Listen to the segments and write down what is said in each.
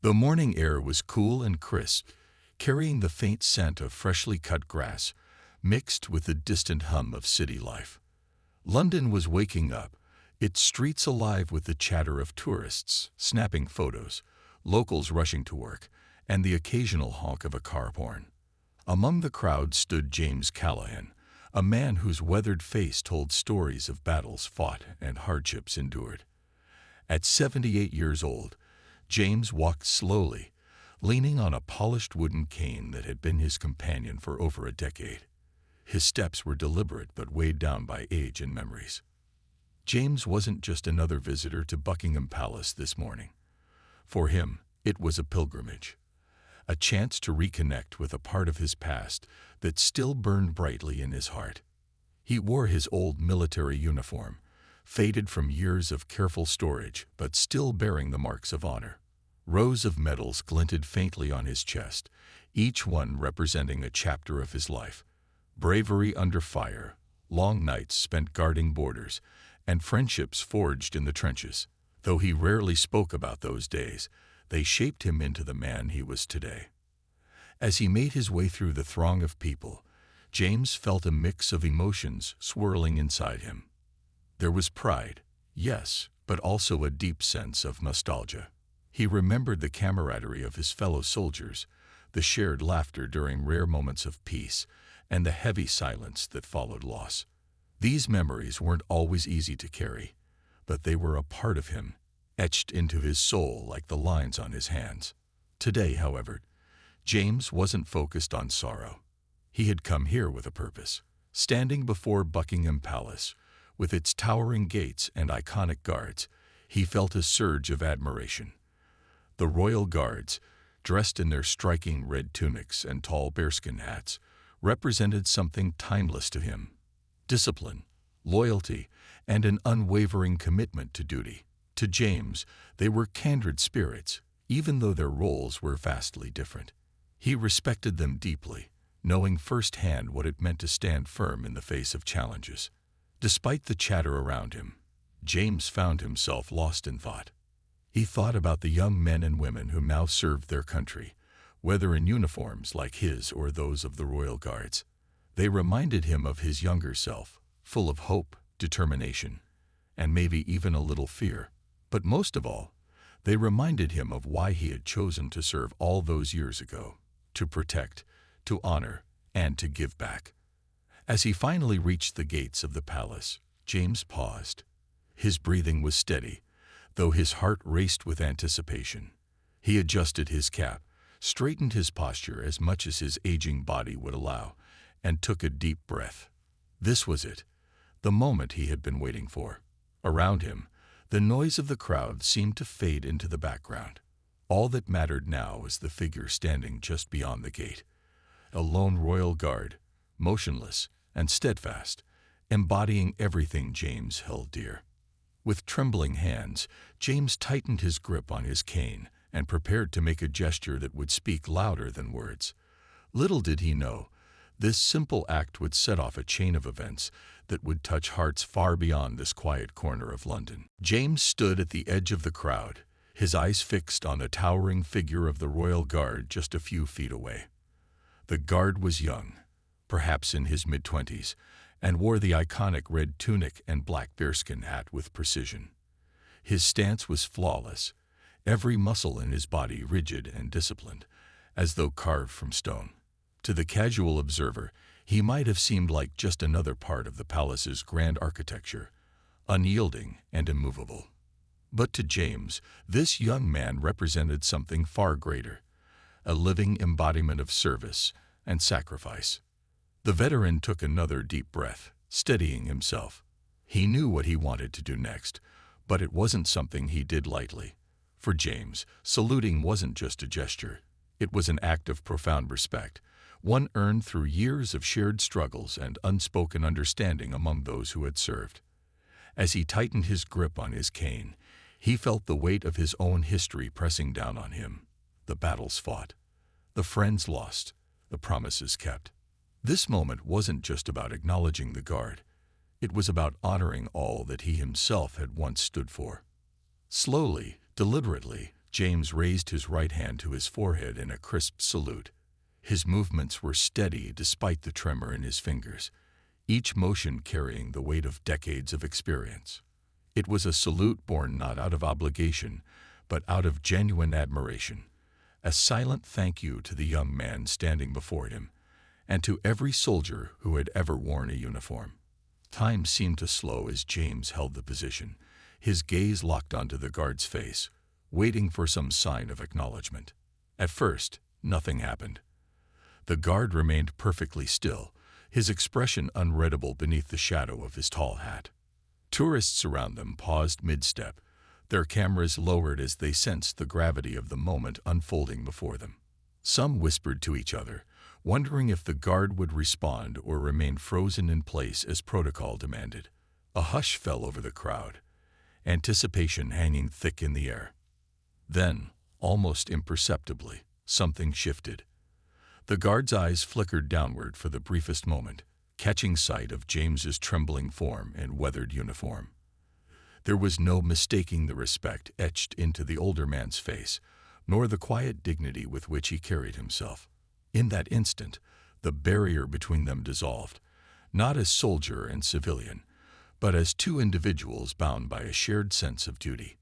The morning air was cool and crisp, carrying the faint scent of freshly cut grass, mixed with the distant hum of city life. London was waking up, its streets alive with the chatter of tourists snapping photos, locals rushing to work, and the occasional honk of a car horn. Among the crowd stood James Callahan, a man whose weathered face told stories of battles fought and hardships endured. At 78 years old, James walked slowly, leaning on a polished wooden cane that had been his companion for over a decade. His steps were deliberate but weighed down by age and memories. James wasn't just another visitor to Buckingham Palace this morning. For him, it was a pilgrimage, a chance to reconnect with a part of his past that still burned brightly in his heart. He wore his old military uniform, faded from years of careful storage but still bearing the marks of honor. Rows of medals glinted faintly on his chest, each one representing a chapter of his life. Bravery under fire, long nights spent guarding borders, and friendships forged in the trenches. Though he rarely spoke about those days, they shaped him into the man he was today. As he made his way through the throng of people, James felt a mix of emotions swirling inside him. There was pride, yes, but also a deep sense of nostalgia. He remembered the camaraderie of his fellow soldiers, the shared laughter during rare moments of peace, and the heavy silence that followed loss. These memories weren't always easy to carry, but they were a part of him, etched into his soul like the lines on his hands. Today, however, James wasn't focused on sorrow. He had come here with a purpose. Standing before Buckingham Palace, with its towering gates and iconic guards, he felt a surge of admiration. The royal guards, dressed in their striking red tunics and tall bearskin hats, represented something timeless to him: discipline, loyalty, and an unwavering commitment to duty. To James, they were kindred spirits, even though their roles were vastly different. He respected them deeply, knowing firsthand what it meant to stand firm in the face of challenges. Despite the chatter around him, James found himself lost in thought. He thought about the young men and women who now served their country, whether in uniforms like his or those of the royal guards. They reminded him of his younger self, full of hope, determination, and maybe even a little fear. But most of all, they reminded him of why he had chosen to serve all those years ago: to protect, to honor, and to give back. As he finally reached the gates of the palace, James paused. His breathing was steady, though his heart raced with anticipation. He adjusted his cap, straightened his posture as much as his aging body would allow, and took a deep breath. This was it, the moment he had been waiting for. Around him, the noise of the crowd seemed to fade into the background. All that mattered now was the figure standing just beyond the gate, a lone royal guard, motionless and steadfast, embodying everything James held dear. With trembling hands, James tightened his grip on his cane and prepared to make a gesture that would speak louder than words. Little did he know, this simple act would set off a chain of events that would touch hearts far beyond this quiet corner of London. James stood at the edge of the crowd, his eyes fixed on the towering figure of the royal guard just a few feet away. The guard was young, perhaps in his mid-20s, and wore the iconic red tunic and black bearskin hat with precision. His stance was flawless, every muscle in his body rigid and disciplined, as though carved from stone. To the casual observer, he might have seemed like just another part of the palace's grand architecture, unyielding and immovable. But to James, this young man represented something far greater, a living embodiment of service and sacrifice. The veteran took another deep breath, steadying himself. He knew what he wanted to do next, but it wasn't something he did lightly. For James, saluting wasn't just a gesture. It was an act of profound respect, one earned through years of shared struggles and unspoken understanding among those who had served. As he tightened his grip on his cane, he felt the weight of his own history pressing down on him. The battles fought, the friends lost, the promises kept. This moment wasn't just about acknowledging the guard. It was about honoring all that he himself had once stood for. Slowly, deliberately, James raised his right hand to his forehead in a crisp salute. His movements were steady despite the tremor in his fingers, each motion carrying the weight of decades of experience. It was a salute born not out of obligation, but out of genuine admiration, a silent thank you to the young man standing before him, and to every soldier who had ever worn a uniform. Time seemed to slow as James held the position, his gaze locked onto the guard's face, waiting for some sign of acknowledgement. At first, nothing happened. The guard remained perfectly still, his expression unreadable beneath the shadow of his tall hat. Tourists around them paused mid-step, their cameras lowered as they sensed the gravity of the moment unfolding before them. Some whispered to each other, wondering if the guard would respond or remain frozen in place as protocol demanded. A hush fell over the crowd, anticipation hanging thick in the air. Then, almost imperceptibly, something shifted. The guard's eyes flickered downward for the briefest moment, catching sight of James's trembling form and weathered uniform. There was no mistaking the respect etched into the older man's face, nor the quiet dignity with which he carried himself. In that instant, the barrier between them dissolved, not as soldier and civilian, but as two individuals bound by a shared sense of duty.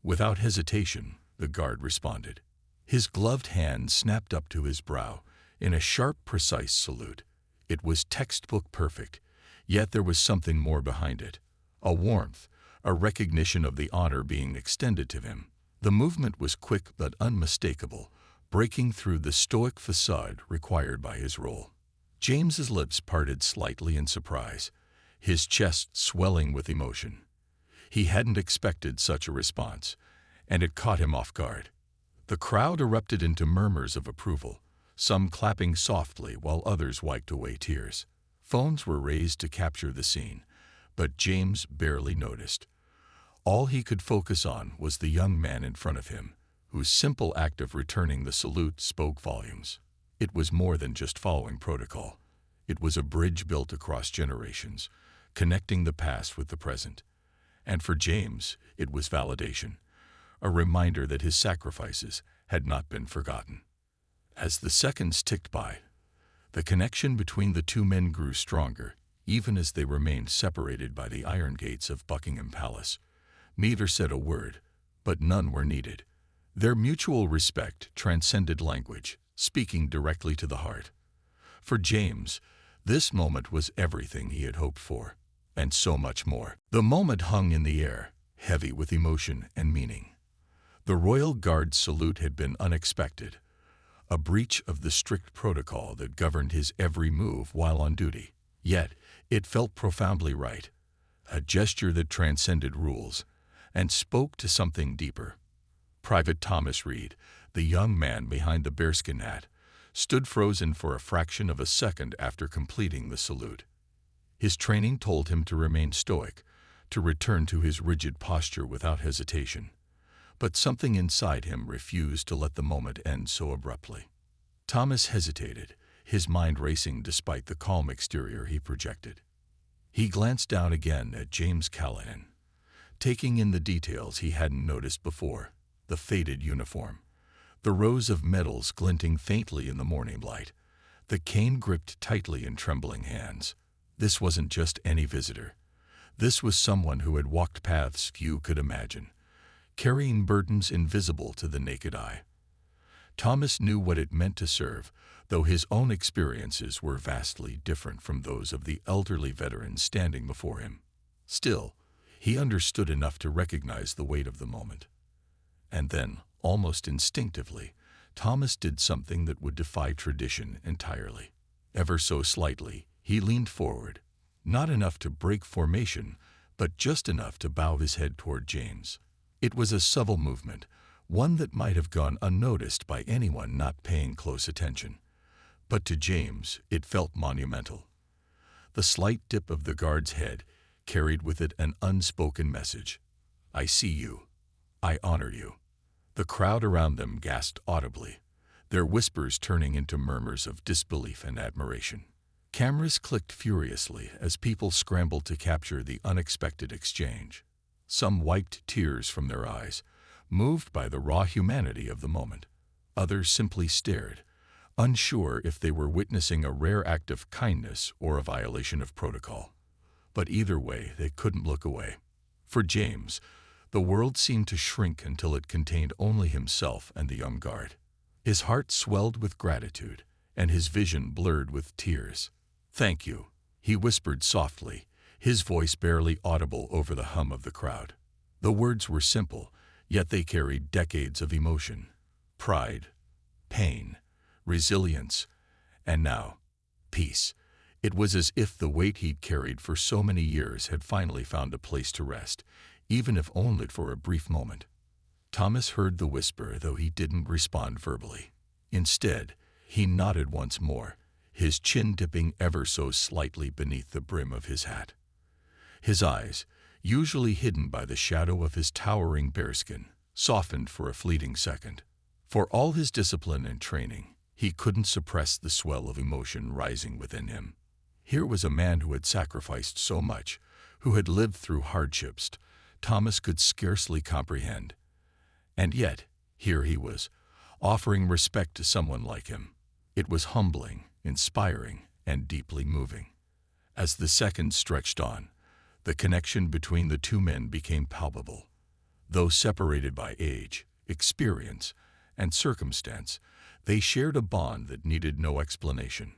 Without hesitation, the guard responded. His gloved hand snapped up to his brow in a sharp, precise salute. It was textbook perfect, yet there was something more behind it. A warmth, a recognition of the honor being extended to him. The movement was quick but unmistakable, breaking through the stoic facade required by his role. James's lips parted slightly in surprise, his chest swelling with emotion. He hadn't expected such a response, and it caught him off guard. The crowd erupted into murmurs of approval, some clapping softly while others wiped away tears. Phones were raised to capture the scene, but James barely noticed. All he could focus on was the young man in front of him, whose simple act of returning the salute spoke volumes. It was more than just following protocol. It was a bridge built across generations, connecting the past with the present. And for James, it was validation, a reminder that his sacrifices had not been forgotten. As the seconds ticked by, the connection between the two men grew stronger, even as they remained separated by the iron gates of Buckingham Palace. Neither said a word, but none were needed. Their mutual respect transcended language, speaking directly to the heart. For James, this moment was everything he had hoped for, and so much more. The moment hung in the air, heavy with emotion and meaning. The Royal Guard's salute had been unexpected, a breach of the strict protocol that governed his every move while on duty. Yet, it felt profoundly right, a gesture that transcended rules and spoke to something deeper. Private Thomas Reed, the young man behind the bearskin hat, stood frozen for a fraction of a second after completing the salute. His training told him to remain stoic, to return to his rigid posture without hesitation. But something inside him refused to let the moment end so abruptly. Thomas hesitated, his mind racing despite the calm exterior he projected. He glanced down again at James Callahan, taking in the details he hadn't noticed before: the faded uniform, the rows of medals glinting faintly in the morning light, the cane gripped tightly in trembling hands. This wasn't just any visitor. This was someone who had walked paths few could imagine, carrying burdens invisible to the naked eye. Thomas knew what it meant to serve, though his own experiences were vastly different from those of the elderly veteran standing before him. Still, he understood enough to recognize the weight of the moment. And then, almost instinctively, Thomas did something that would defy tradition entirely. Ever so slightly, he leaned forward, not enough to break formation, but just enough to bow his head toward James. It was a subtle movement, one that might have gone unnoticed by anyone not paying close attention. But to James, it felt monumental. The slight dip of the guard's head carried with it an unspoken message. "I see you. I honor you." The crowd around them gasped audibly, their whispers turning into murmurs of disbelief and admiration. Cameras clicked furiously as people scrambled to capture the unexpected exchange. Some wiped tears from their eyes, moved by the raw humanity of the moment. Others simply stared, unsure if they were witnessing a rare act of kindness or a violation of protocol. But either way, they couldn't look away. For James, the world seemed to shrink until it contained only himself and the young guard. His heart swelled with gratitude, and his vision blurred with tears. "Thank you," he whispered softly, his voice barely audible over the hum of the crowd. The words were simple, yet they carried decades of emotion. Pride, pain, resilience, and now, peace. It was as if the weight he'd carried for so many years had finally found a place to rest, even if only for a brief moment. Thomas heard the whisper, though he didn't respond verbally. Instead, he nodded once more, his chin dipping ever so slightly beneath the brim of his hat. His eyes, usually hidden by the shadow of his towering bearskin, softened for a fleeting second. For all his discipline and training, he couldn't suppress the swell of emotion rising within him. Here was a man who had sacrificed so much, who had lived through hardships Thomas could scarcely comprehend. And yet, here he was, offering respect to someone like him. It was humbling, inspiring, and deeply moving. As the seconds stretched on, the connection between the two men became palpable. Though separated by age, experience, and circumstance, they shared a bond that needed no explanation.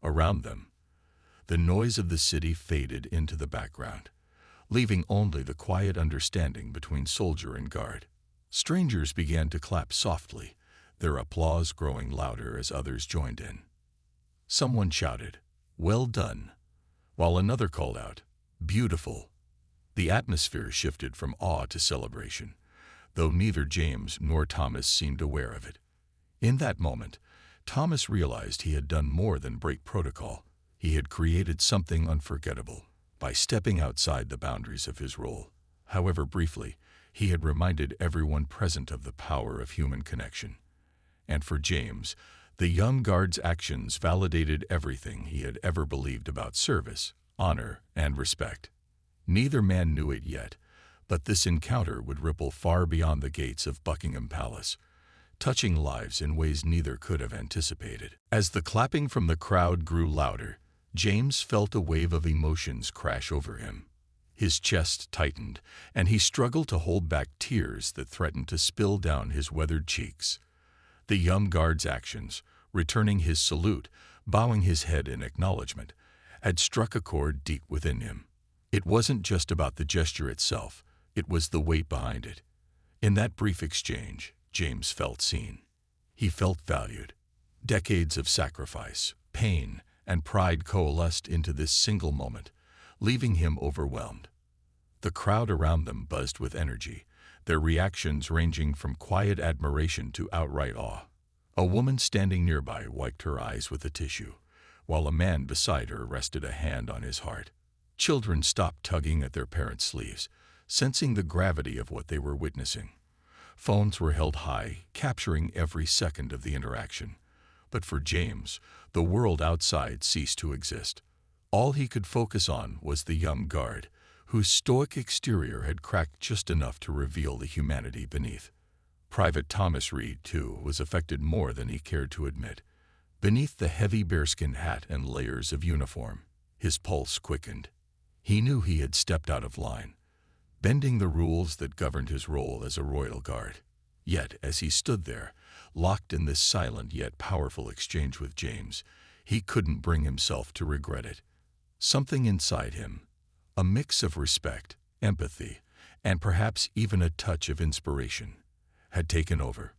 Around them, the noise of the city faded into the background, leaving only the quiet understanding between soldier and guard. Strangers began to clap softly, their applause growing louder as others joined in. Someone shouted, "Well done," while another called out, "Beautiful." The atmosphere shifted from awe to celebration, though neither James nor Thomas seemed aware of it. In that moment, Thomas realized he had done more than break protocol. He had created something unforgettable by stepping outside the boundaries of his role. However briefly, he had reminded everyone present of the power of human connection. And for James, the young guard's actions validated everything he had ever believed about service, honor, and respect. Neither man knew it yet, but this encounter would ripple far beyond the gates of Buckingham Palace, touching lives in ways neither could have anticipated. As the clapping from the crowd grew louder, James felt a wave of emotions crash over him. His chest tightened, and he struggled to hold back tears that threatened to spill down his weathered cheeks. The young guard's actions, returning his salute, bowing his head in acknowledgement, had struck a chord deep within him. It wasn't just about the gesture itself, it was the weight behind it. In that brief exchange, James felt seen. He felt valued. Decades of sacrifice, pain, and pride coalesced into this single moment, leaving him overwhelmed. The crowd around them buzzed with energy, their reactions ranging from quiet admiration to outright awe. A woman standing nearby wiped her eyes with a tissue, while a man beside her rested a hand on his heart. Children stopped tugging at their parents' sleeves, sensing the gravity of what they were witnessing. Phones were held high, capturing every second of the interaction. But for James, the world outside ceased to exist. All he could focus on was the young guard, whose stoic exterior had cracked just enough to reveal the humanity beneath. Private Thomas Reed, too, was affected more than he cared to admit. Beneath the heavy bearskin hat and layers of uniform, his pulse quickened. He knew he had stepped out of line, bending the rules that governed his role as a royal guard. Yet, as he stood there, locked in this silent yet powerful exchange with James, he couldn't bring himself to regret it. Something inside him, a mix of respect, empathy, and perhaps even a touch of inspiration, had taken over.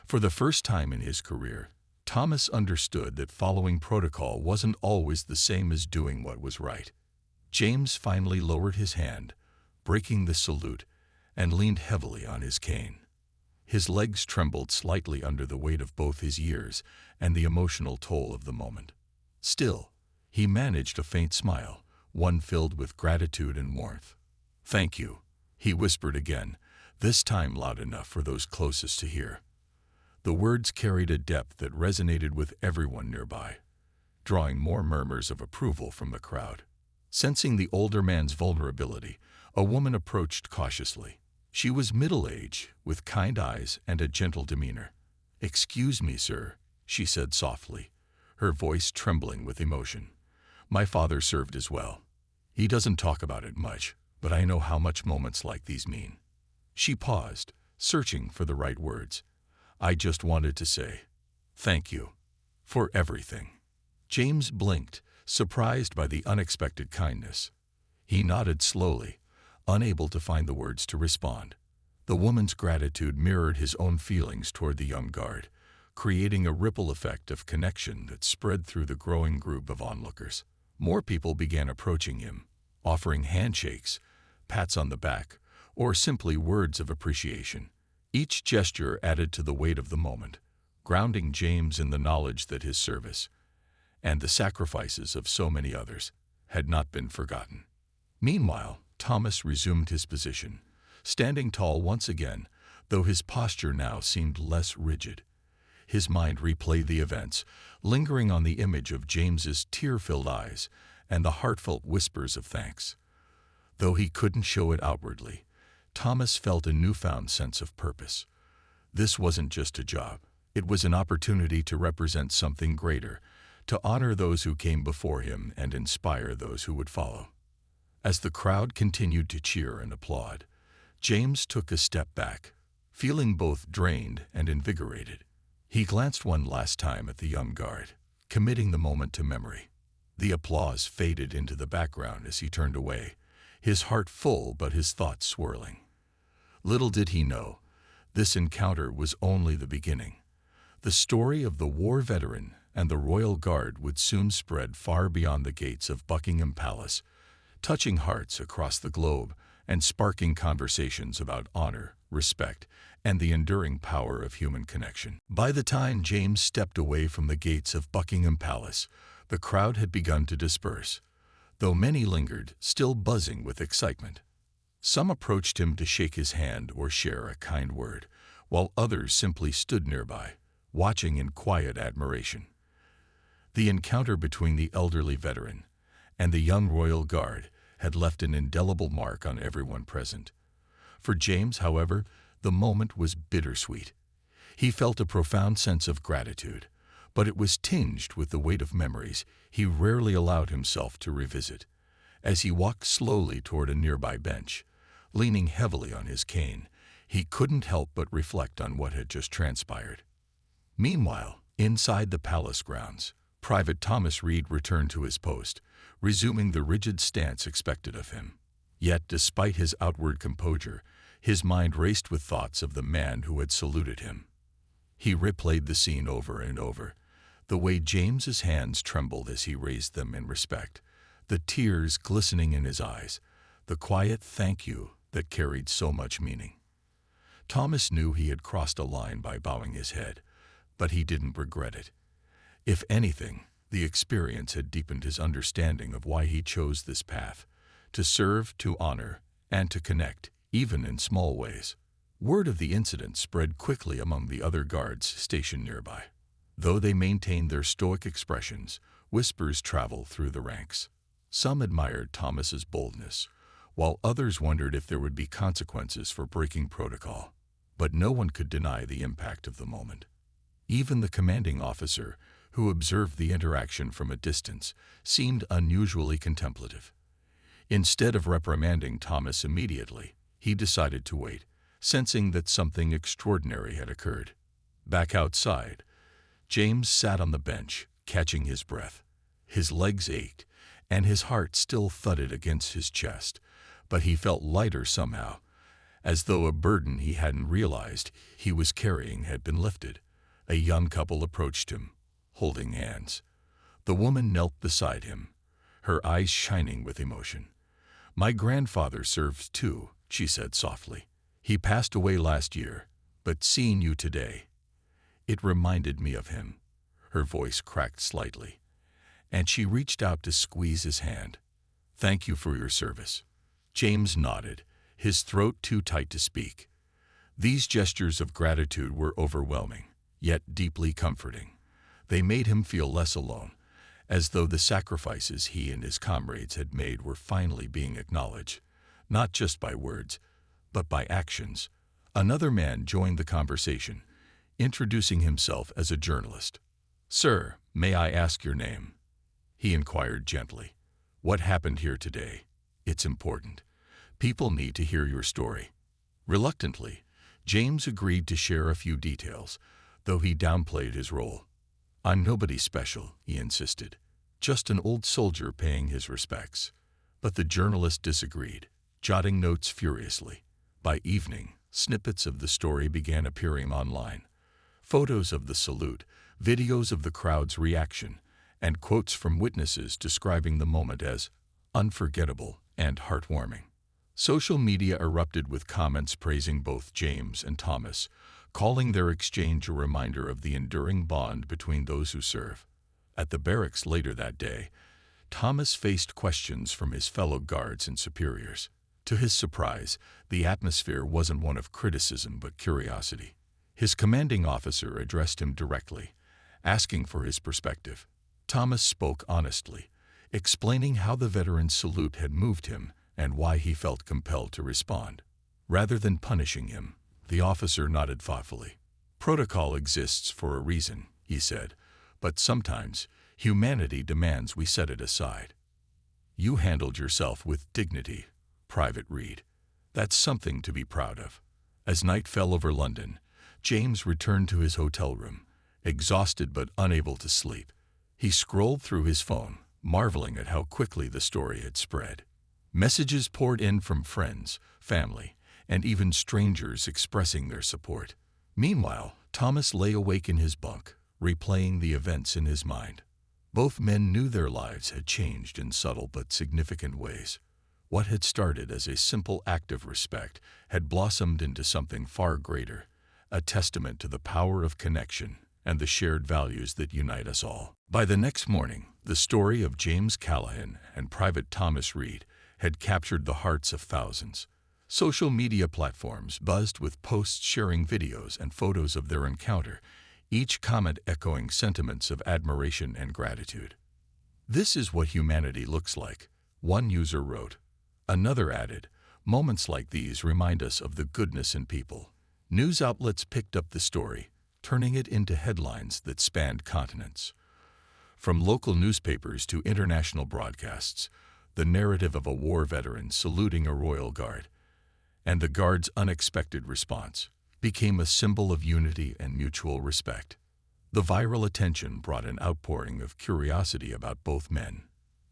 For the first time in his career, Thomas understood that following protocol wasn't always the same as doing what was right. James finally lowered his hand, breaking the salute, and leaned heavily on his cane. His legs trembled slightly under the weight of both his years and the emotional toll of the moment. Still, he managed a faint smile, one filled with gratitude and warmth. "Thank you," he whispered again, this time loud enough for those closest to hear. The words carried a depth that resonated with everyone nearby, drawing more murmurs of approval from the crowd. Sensing the older man's vulnerability, a woman approached cautiously. She was middle-aged, with kind eyes and a gentle demeanor. "Excuse me, sir," she said softly, her voice trembling with emotion. "My father served as well. He doesn't talk about it much, but I know how much moments like these mean." She paused, searching for the right words. "I just wanted to say, thank you for everything." James blinked, surprised by the unexpected kindness. He nodded slowly, unable to find the words to respond. The woman's gratitude mirrored his own feelings toward the young guard, creating a ripple effect of connection that spread through the growing group of onlookers. More people began approaching him, offering handshakes, pats on the back, or simply words of appreciation. Each gesture added to the weight of the moment, grounding James in the knowledge that his service, and the sacrifices of so many others, had not been forgotten. Meanwhile, Thomas resumed his position, standing tall once again, though his posture now seemed less rigid. His mind replayed the events, lingering on the image of James's tear-filled eyes and the heartfelt whispers of thanks. Though he couldn't show it outwardly, Thomas felt a newfound sense of purpose. This wasn't just a job. It was an opportunity to represent something greater, to honor those who came before him and inspire those who would follow. As the crowd continued to cheer and applaud, James took a step back, feeling both drained and invigorated. He glanced one last time at the young guard, committing the moment to memory. The applause faded into the background as he turned away, his heart full but his thoughts swirling. Little did he know, this encounter was only the beginning. The story of the war veteran and the Royal Guard would soon spread far beyond the gates of Buckingham Palace, touching hearts across the globe and sparking conversations about honor, respect, and the enduring power of human connection. By the time James stepped away from the gates of Buckingham Palace, the crowd had begun to disperse, though many lingered, still buzzing with excitement. Some approached him to shake his hand or share a kind word, while others simply stood nearby, watching in quiet admiration. The encounter between the elderly veteran and the young Royal Guard had left an indelible mark on everyone present. For James, however, the moment was bittersweet. He felt a profound sense of gratitude, but it was tinged with the weight of memories he rarely allowed himself to revisit. As he walked slowly toward a nearby bench, leaning heavily on his cane, he couldn't help but reflect on what had just transpired. Meanwhile, inside the palace grounds, Private Thomas Reed returned to his post, resuming the rigid stance expected of him. Yet, despite his outward composure, his mind raced with thoughts of the man who had saluted him. He replayed the scene over and over, the way James's hands trembled as he raised them in respect, the tears glistening in his eyes, the quiet thank you that carried so much meaning. Thomas knew he had crossed a line by bowing his head, but he didn't regret it. If anything, the experience had deepened his understanding of why he chose this path, to serve, to honor, and to connect, even in small ways. Word of the incident spread quickly among the other guards stationed nearby. Though they maintained their stoic expressions, whispers traveled through the ranks. Some admired Thomas's boldness, while others wondered if there would be consequences for breaking protocol. But no one could deny the impact of the moment. Even the commanding officer, who observed the interaction from a distance, seemed unusually contemplative. Instead of reprimanding Thomas immediately, he decided to wait, sensing that something extraordinary had occurred. Back outside, James sat on the bench, catching his breath. His legs ached, and his heart still thudded against his chest, but he felt lighter somehow, as though a burden he hadn't realized he was carrying had been lifted. A young couple approached him, holding hands. The woman knelt beside him, her eyes shining with emotion. "My grandfather served too," she said softly. "He passed away last year, but seeing you today, it reminded me of him." Her voice cracked slightly, and she reached out to squeeze his hand. "Thank you for your service." James nodded, his throat too tight to speak. These gestures of gratitude were overwhelming, yet deeply comforting. They made him feel less alone, as though the sacrifices he and his comrades had made were finally being acknowledged, not just by words, but by actions. Another man joined the conversation, introducing himself as a journalist. "Sir, may I ask your name?" he inquired gently. "What happened here today? It's important. People need to hear your story." Reluctantly, James agreed to share a few details, though he downplayed his role. "I'm nobody special," he insisted. "Just an old soldier paying his respects." But the journalist disagreed, jotting notes furiously. By evening, snippets of the story began appearing online. Photos of the salute, videos of the crowd's reaction, and quotes from witnesses describing the moment as unforgettable and heartwarming. Social media erupted with comments praising both James and Thomas, calling their exchange a reminder of the enduring bond between those who serve. At the barracks later that day, Thomas faced questions from his fellow guards and superiors. To his surprise, the atmosphere wasn't one of criticism but curiosity. His commanding officer addressed him directly, asking for his perspective. Thomas spoke honestly, explaining how the veteran's salute had moved him and why he felt compelled to respond. Rather than punishing him, the officer nodded thoughtfully. "Protocol exists for a reason," he said, "but sometimes humanity demands we set it aside. You handled yourself with dignity, Private Reed. That's something to be proud of." As night fell over London, James returned to his hotel room, exhausted but unable to sleep. He scrolled through his phone, marveling at how quickly the story had spread. Messages poured in from friends, family, and even strangers expressing their support. Meanwhile, Thomas lay awake in his bunk, replaying the events in his mind. Both men knew their lives had changed in subtle but significant ways. What had started as a simple act of respect had blossomed into something far greater, a testament to the power of connection and the shared values that unite us all. By the next morning, the story of James Callahan and Private Thomas Reed had captured the hearts of thousands. Social media platforms buzzed with posts sharing videos and photos of their encounter, each comment echoing sentiments of admiration and gratitude. "This is what humanity looks like," one user wrote. Another added, "Moments like these remind us of the goodness in people." News outlets picked up the story, turning it into headlines that spanned continents. From local newspapers to international broadcasts, the narrative of a war veteran saluting a royal guard, and the guard's unexpected response, became a symbol of unity and mutual respect. The viral attention brought an outpouring of curiosity about both men.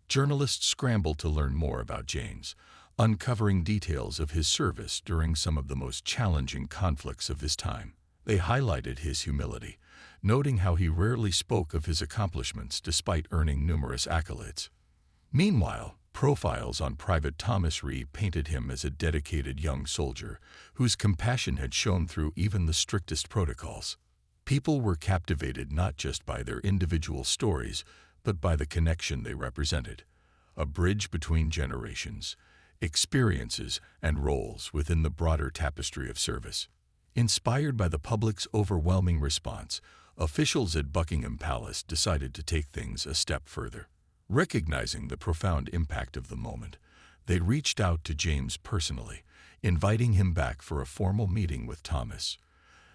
Journalists scrambled to learn more about James, uncovering details of his service during some of the most challenging conflicts of his time. They highlighted his humility, noting how he rarely spoke of his accomplishments despite earning numerous accolades. Meanwhile, profiles on Private Thomas Reed painted him as a dedicated young soldier whose compassion had shone through even the strictest protocols. People were captivated not just by their individual stories, but by the connection they represented, a bridge between generations, experiences, and roles within the broader tapestry of service. Inspired by the public's overwhelming response, officials at Buckingham Palace decided to take things a step further. Recognizing the profound impact of the moment, they reached out to James personally, inviting him back for a formal meeting with Thomas.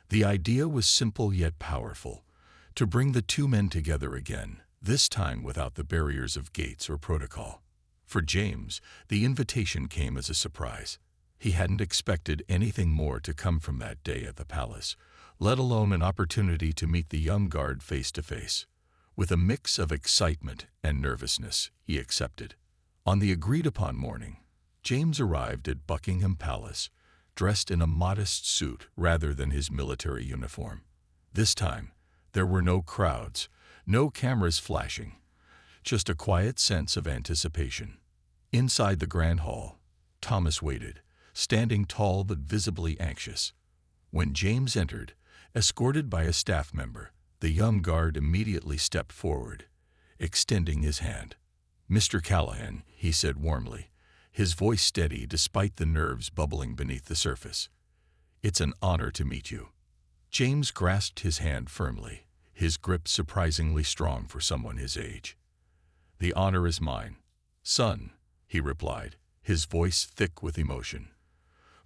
The idea was simple yet powerful, to bring the two men together again, this time without the barriers of gates or protocol. For James, the invitation came as a surprise. He hadn't expected anything more to come from that day at the palace, let alone an opportunity to meet the young guard face to face. With a mix of excitement and nervousness, he accepted. On the agreed-upon morning, James arrived at Buckingham Palace, dressed in a modest suit rather than his military uniform. This time, there were no crowds, no cameras flashing, just a quiet sense of anticipation. Inside the Grand Hall, Thomas waited, standing tall but visibly anxious. When James entered, escorted by a staff member, the young guard immediately stepped forward, extending his hand. "Mr. Callahan," he said warmly, his voice steady despite the nerves bubbling beneath the surface. "It's an honor to meet you." James grasped his hand firmly, his grip surprisingly strong for someone his age. "The honor is mine, son," he replied, his voice thick with emotion.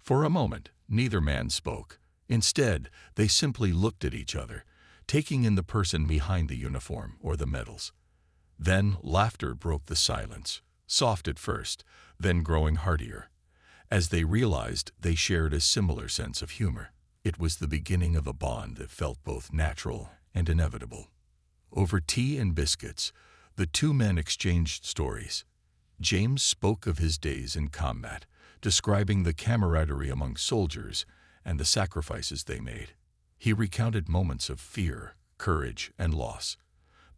For a moment, neither man spoke. Instead, they simply looked at each other, taking in the person behind the uniform or the medals. Then laughter broke the silence, soft at first, then growing heartier. As they realized they shared a similar sense of humor, it was the beginning of a bond that felt both natural and inevitable. Over tea and biscuits, the two men exchanged stories. James spoke of his days in combat, describing the camaraderie among soldiers and the sacrifices they made. He recounted moments of fear, courage, and loss,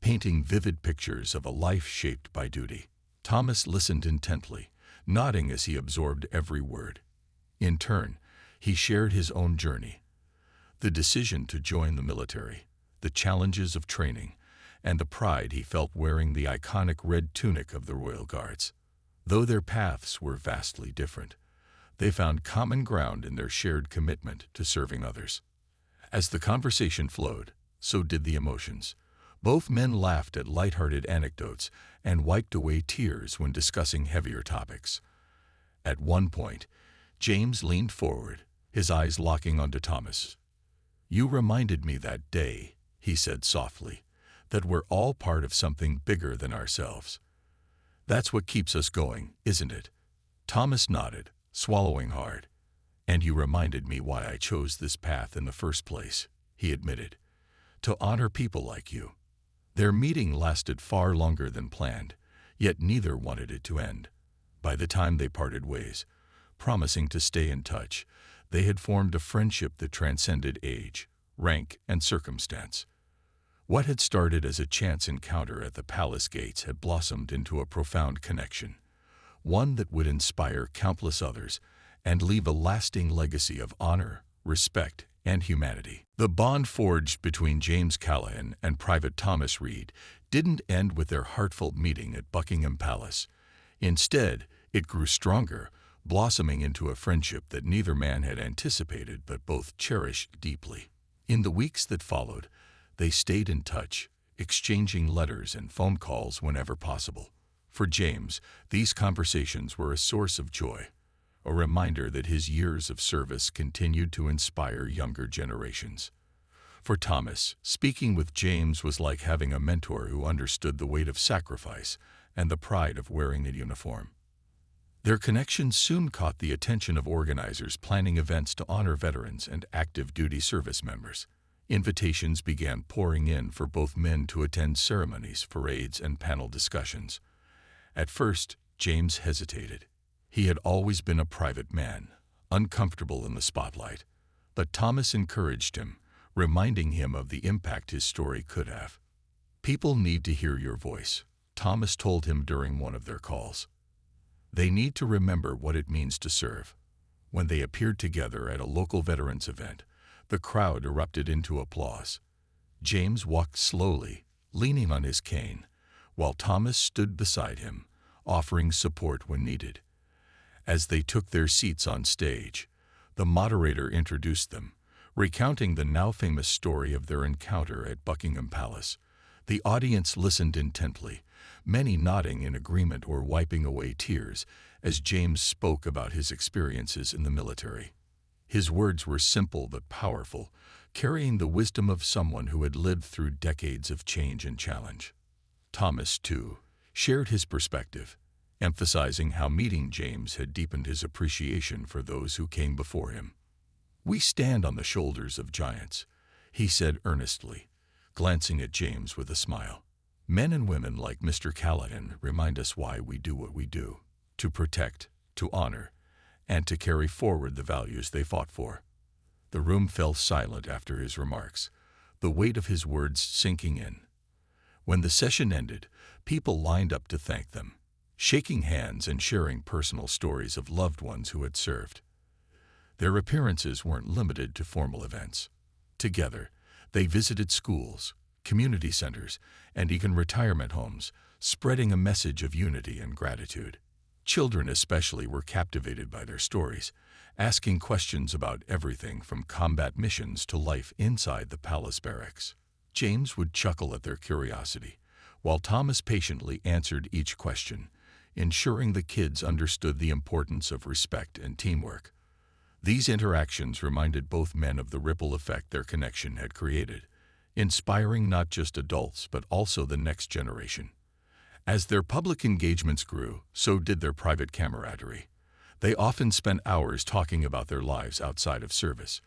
painting vivid pictures of a life shaped by duty. Thomas listened intently, nodding as he absorbed every word. In turn, he shared his own journey, the decision to join the military, the challenges of training, and the pride he felt wearing the iconic red tunic of the Royal Guards. Though their paths were vastly different, they found common ground in their shared commitment to serving others. As the conversation flowed, so did the emotions. Both men laughed at lighthearted anecdotes and wiped away tears when discussing heavier topics. At one point, James leaned forward, his eyes locking onto Thomas. "You reminded me that day," he said softly, "that we're all part of something bigger than ourselves. That's what keeps us going, isn't it?" Thomas nodded, swallowing hard. "And you reminded me why I chose this path in the first place," he admitted. "To honor people like you." Their meeting lasted far longer than planned, yet neither wanted it to end. By the time they parted ways, promising to stay in touch, they had formed a friendship that transcended age, rank, and circumstance. What had started as a chance encounter at the palace gates had blossomed into a profound connection, one that would inspire countless others and leave a lasting legacy of honor, respect, and humanity. The bond forged between James Callahan and Private Thomas Reed didn't end with their heartfelt meeting at Buckingham Palace. Instead, it grew stronger, blossoming into a friendship that neither man had anticipated but both cherished deeply. In the weeks that followed, they stayed in touch, exchanging letters and phone calls whenever possible. For James, these conversations were a source of joy, a reminder that his years of service continued to inspire younger generations. For Thomas, speaking with James was like having a mentor who understood the weight of sacrifice and the pride of wearing the uniform. Their connection soon caught the attention of organizers planning events to honor veterans and active duty service members. Invitations began pouring in for both men to attend ceremonies, parades, and panel discussions. At first, James hesitated. He had always been a private man, uncomfortable in the spotlight. But Thomas encouraged him, reminding him of the impact his story could have. "People need to hear your voice," Thomas told him during one of their calls. "They need to remember what it means to serve." When they appeared together at a local veterans event, the crowd erupted into applause. James walked slowly, leaning on his cane, while Thomas stood beside him, offering support when needed. As they took their seats on stage, the moderator introduced them, recounting the now famous story of their encounter at Buckingham Palace. The audience listened intently, many nodding in agreement or wiping away tears as James spoke about his experiences in the military. His words were simple but powerful, carrying the wisdom of someone who had lived through decades of change and challenge. Thomas, too, shared his perspective, emphasizing how meeting James had deepened his appreciation for those who came before him. "We stand on the shoulders of giants," he said earnestly, glancing at James with a smile. "Men and women like Mr. Callahan remind us why we do what we do, to protect, to honor, and to carry forward the values they fought for." The room fell silent after his remarks, the weight of his words sinking in. When the session ended, people lined up to thank them, shaking hands and sharing personal stories of loved ones who had served. Their appearances weren't limited to formal events. Together, they visited schools, community centers, and even retirement homes, spreading a message of unity and gratitude. Children especially were captivated by their stories, asking questions about everything from combat missions to life inside the palace barracks. James would chuckle at their curiosity, while Thomas patiently answered each question, ensuring the kids understood the importance of respect and teamwork. These interactions reminded both men of the ripple effect their connection had created, inspiring not just adults but also the next generation. As their public engagements grew, so did their private camaraderie. They often spent hours talking about their lives outside of service.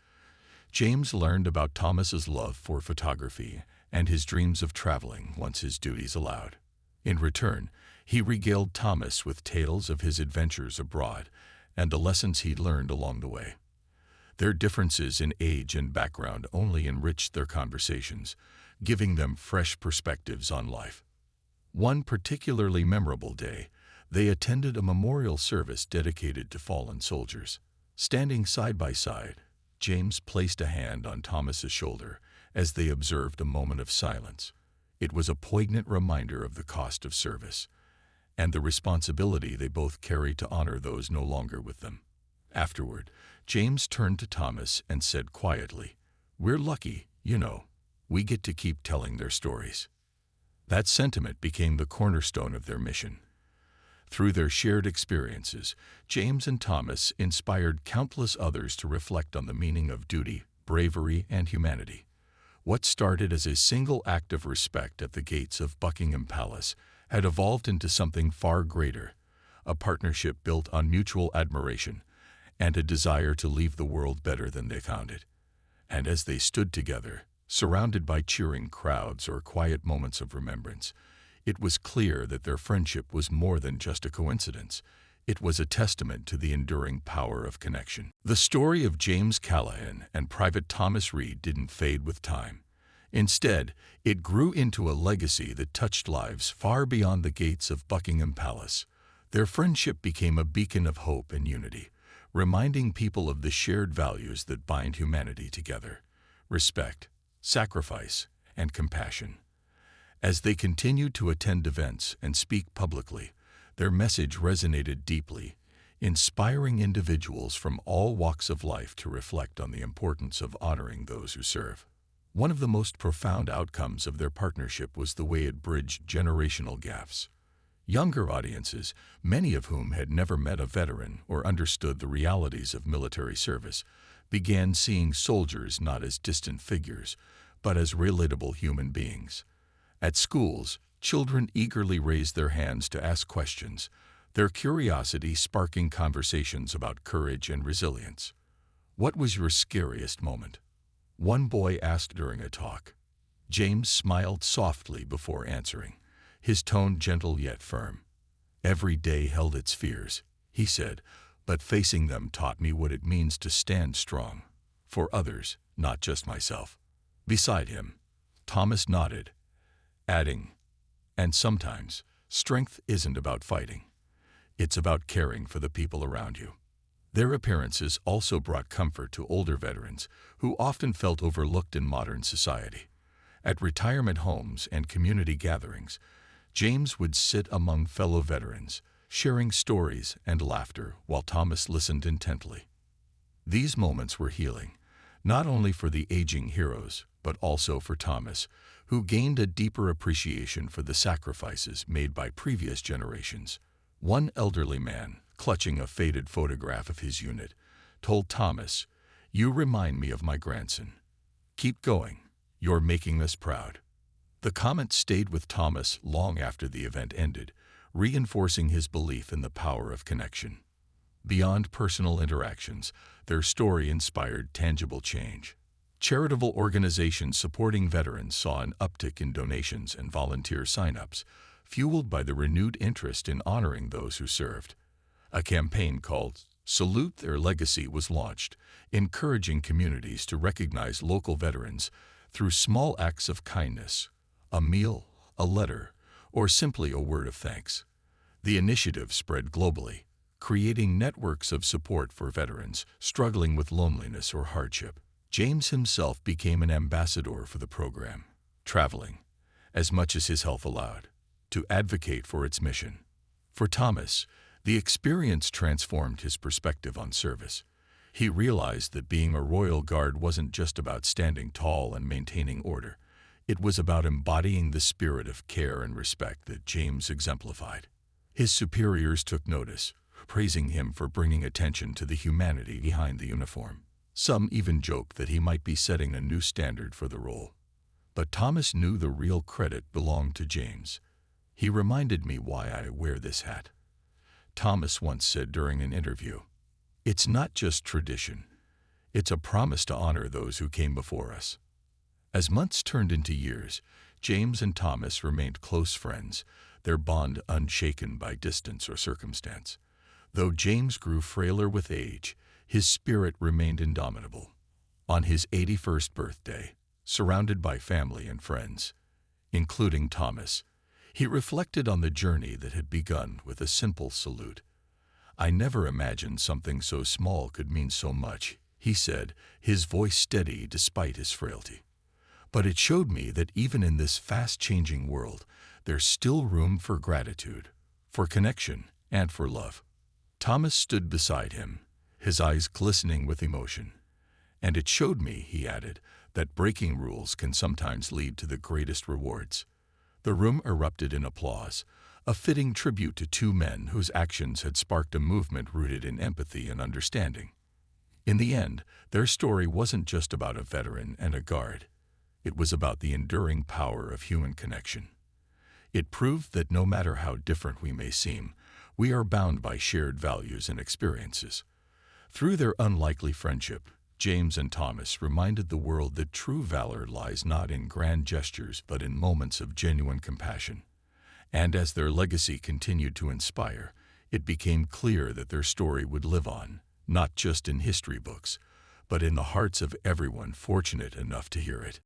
James learned about Thomas's love for photography and his dreams of traveling once his duties allowed. In return, he regaled Thomas with tales of his adventures abroad and the lessons he'd learned along the way. Their differences in age and background only enriched their conversations, giving them fresh perspectives on life. One particularly memorable day, they attended a memorial service dedicated to fallen soldiers. Standing side by side, James placed a hand on Thomas's shoulder as they observed a moment of silence. It was a poignant reminder of the cost of service and the responsibility they both carry to honor those no longer with them. Afterward, James turned to Thomas and said quietly, "We're lucky, you know. We get to keep telling their stories." That sentiment became the cornerstone of their mission. Through their shared experiences, James and Thomas inspired countless others to reflect on the meaning of duty, bravery, and humanity. What started as a single act of respect at the gates of Buckingham Palace had evolved into something far greater, a partnership built on mutual admiration and a desire to leave the world better than they found it. And as they stood together, surrounded by cheering crowds or quiet moments of remembrance, it was clear that their friendship was more than just a coincidence. It was a testament to the enduring power of connection. The story of James Callahan and Private Thomas Reed didn't fade with time. Instead, it grew into a legacy that touched lives far beyond the gates of Buckingham Palace. Their friendship became a beacon of hope and unity, reminding people of the shared values that bind humanity together: respect, sacrifice, and compassion. As they continued to attend events and speak publicly, their message resonated deeply, inspiring individuals from all walks of life to reflect on the importance of honoring those who serve. One of the most profound outcomes of their partnership was the way it bridged generational gaps. Younger audiences, many of whom had never met a veteran or understood the realities of military service, began seeing soldiers not as distant figures, but as relatable human beings. At schools, children eagerly raised their hands to ask questions, their curiosity sparking conversations about courage and resilience. "What was your scariest moment?" one boy asked during a talk. James smiled softly before answering, his tone gentle yet firm. "Every day held its fears," he said, "but facing them taught me what it means to stand strong. For others, not just myself." Beside him, Thomas nodded, adding, "And sometimes, strength isn't about fighting. It's about caring for the people around you." Their appearances also brought comfort to older veterans who often felt overlooked in modern society. At retirement homes and community gatherings, James would sit among fellow veterans, sharing stories and laughter while Thomas listened intently. These moments were healing, not only for the aging heroes, but also for Thomas, who gained a deeper appreciation for the sacrifices made by previous generations. One elderly man, clutching a faded photograph of his unit, told Thomas, "You remind me of my grandson. Keep going. You're making us proud." The comment stayed with Thomas long after the event ended, reinforcing his belief in the power of connection. Beyond personal interactions, their story inspired tangible change. Charitable organizations supporting veterans saw an uptick in donations and volunteer sign-ups, fueled by the renewed interest in honoring those who served. A campaign called "Salute Their Legacy" was launched, encouraging communities to recognize local veterans through small acts of kindness, a meal, a letter, or simply a word of thanks. The initiative spread globally, creating networks of support for veterans struggling with loneliness or hardship. James himself became an ambassador for the program, traveling, as much as his health allowed, to advocate for its mission. For Thomas, the experience transformed his perspective on service. He realized that being a Royal Guard wasn't just about standing tall and maintaining order. It was about embodying the spirit of care and respect that James exemplified. His superiors took notice, praising him for bringing attention to the humanity behind the uniform. Some even joked that he might be setting a new standard for the role. But Thomas knew the real credit belonged to James. He reminded me why I wear this hat. Thomas once said during an interview, "It's not just tradition. It's a promise to honor those who came before us." As months turned into years, James and Thomas remained close friends, their bond unshaken by distance or circumstance. Though James grew frailer with age, his spirit remained indomitable. On his 81st birthday, surrounded by family and friends, including Thomas, he reflected on the journey that had begun with a simple salute. "I never imagined something so small could mean so much," he said, his voice steady despite his frailty. "But it showed me that even in this fast-changing world, there's still room for gratitude, for connection, and for love." Thomas stood beside him, his eyes glistening with emotion. "And it showed me," he added, "that breaking rules can sometimes lead to the greatest rewards." The room erupted in applause, a fitting tribute to two men whose actions had sparked a movement rooted in empathy and understanding. In the end, their story wasn't just about a veteran and a guard. It was about the enduring power of human connection. It proved that no matter how different we may seem, we are bound by shared values and experiences. Through their unlikely friendship, James and Thomas reminded the world that true valor lies not in grand gestures but in moments of genuine compassion. And as their legacy continued to inspire, it became clear that their story would live on, not just in history books, but in the hearts of everyone fortunate enough to hear it.